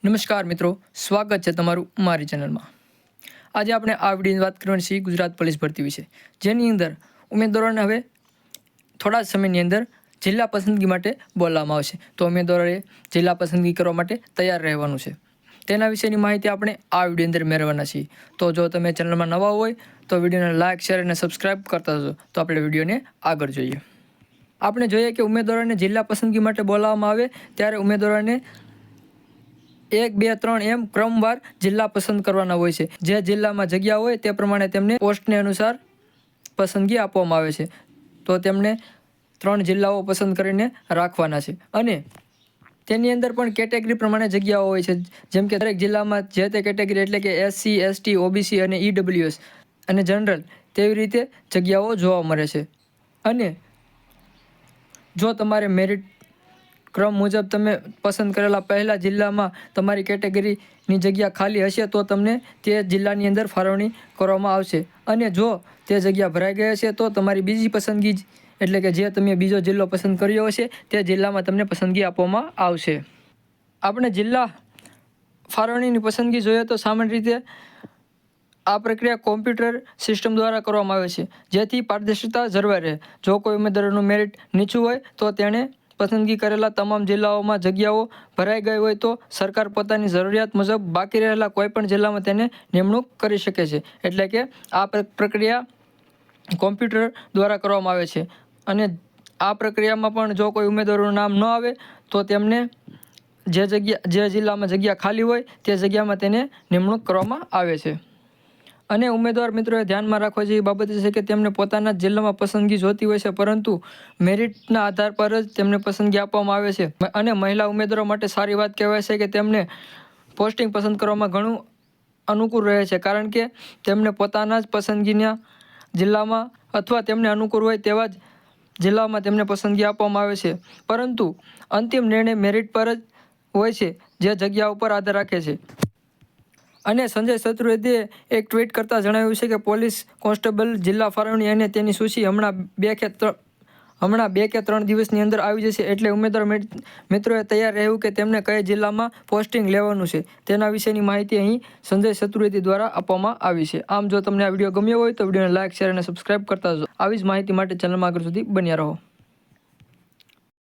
નમસ્કાર મિત્રો, સ્વાગત છે તમારું મારી ચેનલમાં। આજે આપણે આ વિડીયોની વાત કરવાની છે ગુજરાત પોલીસ ભરતી વિશે, જેની અંદર ઉમેદવારોને હવે થોડા જ સમયની અંદર જિલ્લા પસંદગી માટે બોલાવવામાં આવશે। તો ઉમેદવારોએ જિલ્લા પસંદગી કરવા માટે તૈયાર રહેવાનું છે। તેના વિશેની માહિતી આપણે આ વિડીયો અંદર મેળવવાના છીએ। તો જો તમે ચેનલમાં નવા હોય તો વિડીયોને લાઇક, શેર અને સબસ્ક્રાઇબ કરતા જજો। તો આપણે વિડીયોને આગળ જોઈએ। આપણે જોઈએ કે ઉમેદવારોને જિલ્લા પસંદગી માટે બોલાવવામાં આવે ત્યારે ઉમેદવારોને 1, 2, 3 એમ ક્રમવાર જિલ્લા પસંદ કરવાના હોય છે। જે જિલ્લામાં જગ્યા હોય તે પ્રમાણે તેમને પોસ્ટને અનુસાર પસંદગી આપવામાં આવે છે। તો તેમને 3 જિલ્લાઓ પસંદ કરીને રાખવાના છે અને તેની અંદર પણ કેટેગરી પ્રમાણે જગ્યાઓ હોય છે। જેમ કે દરેક જિલ્લામાં જે તે કેટેગરી એટલે કે SC, ST, OBC અને EWS અને જનરલ તેવી રીતે જગ્યાઓ જોવા મળે છે। અને જો તમારે મેરિટ ક્રમ મુજબ તમે પસંદ કરેલા પહેલા જિલ્લામાં તમારી કેટેગરીની જગ્યા ખાલી હશે તો તમને તે જિલ્લાની અંદર ફાળવણી કરવામાં આવશે। અને જો તે જગ્યા ભરાઈ ગઈ હશે તો તમારી બીજી પસંદગી એટલે કે જે તમે બીજો જિલ્લો પસંદ કર્યો હશે તે જિલ્લામાં તમને પસંદગી આપવામાં આવશે। આપણે જિલ્લા ફાળવણીની પસંદગી જોઈએ તો સામાન્ય રીતે આ પ્રક્રિયા કોમ્પ્યુટર સિસ્ટમ દ્વારા કરવામાં આવે છે, જેથી પારદર્શિતા જળવાઈ રહે। જો કોઈ ઉમેદવારનું મેરિટ નીચું હોય તો તેણે પસંદગી કરેલા તમામ જિલ્લાઓમાં જગ્યાઓ ભરાઈ ગઈ હોય તો સરકાર પોતાની જરૂરિયાત મુજબ બાકી રહેલા કોઈપણ જિલ્લામાં તેને નિમણૂક કરી શકે છે। એટલે કે આ પ્રક્રિયા કોમ્પ્યુટર દ્વારા કરવામાં આવે છે અને આ પ્રક્રિયામાં પણ જો કોઈ ઉમેદવારનું નામ ન આવે તો તેમને જે જિલ્લામાં જગ્યા ખાલી હોય તે જગ્યામાં તેને નિમણૂક કરવામાં આવે છે। અને ઉમેદવાર મિત્રોએ ધ્યાનમાં રાખવા જેવી બાબત છે કે તેમને પોતાના જિલ્લામાં પસંદગી જોતી હોય છે, પરંતુ મેરિટના આધાર પર જ તેમને પસંદગી આપવામાં આવે છે। અને મહિલા ઉમેદવારો માટે સારી વાત કહેવાય છે કે તેમને પોસ્ટિંગ પસંદ કરવામાં ઘણું અનુકૂળ રહે છે, કારણ કે તેમને પોતાના જ પસંદગીના જિલ્લામાં અથવા તેમને અનુકૂળ હોય તેવા જ જિલ્લામાં તેમને પસંદગી આપવામાં આવે છે, પરંતુ અંતિમ નિર્ણય મેરિટ પર જ હોય છે, જે જગ્યા ઉપર આધાર રાખે છે। અને સંજય ચતુર્વેદીએ એક ટ્વીટ કરતાં જણાવ્યું છે કે પોલીસ કોન્સ્ટેબલ જિલ્લા ફાળવણી અને તેની સૂચિ હમણાં 2 કે 3 દિવસની અંદર આવી જશે। એટલે ઉમેદવાર મિત્રોએ તૈયાર રહેવું કે તેમને કયા જિલ્લામાં પોસ્ટિંગ લેવાનું છે તેના વિશેની માહિતી અહીં સંજય ચતુર્વેદી દ્વારા આપવામાં આવી છે। આમ જો તમને આ વિડીયો ગમ્યો હોય તો વિડીયોને લાઇક, શેર અને સબસ્ક્રાઇબ કરતા જજો। આવી જ માહિતી માટે ચેનલમાં આગળ સુધી બન્યા રહો।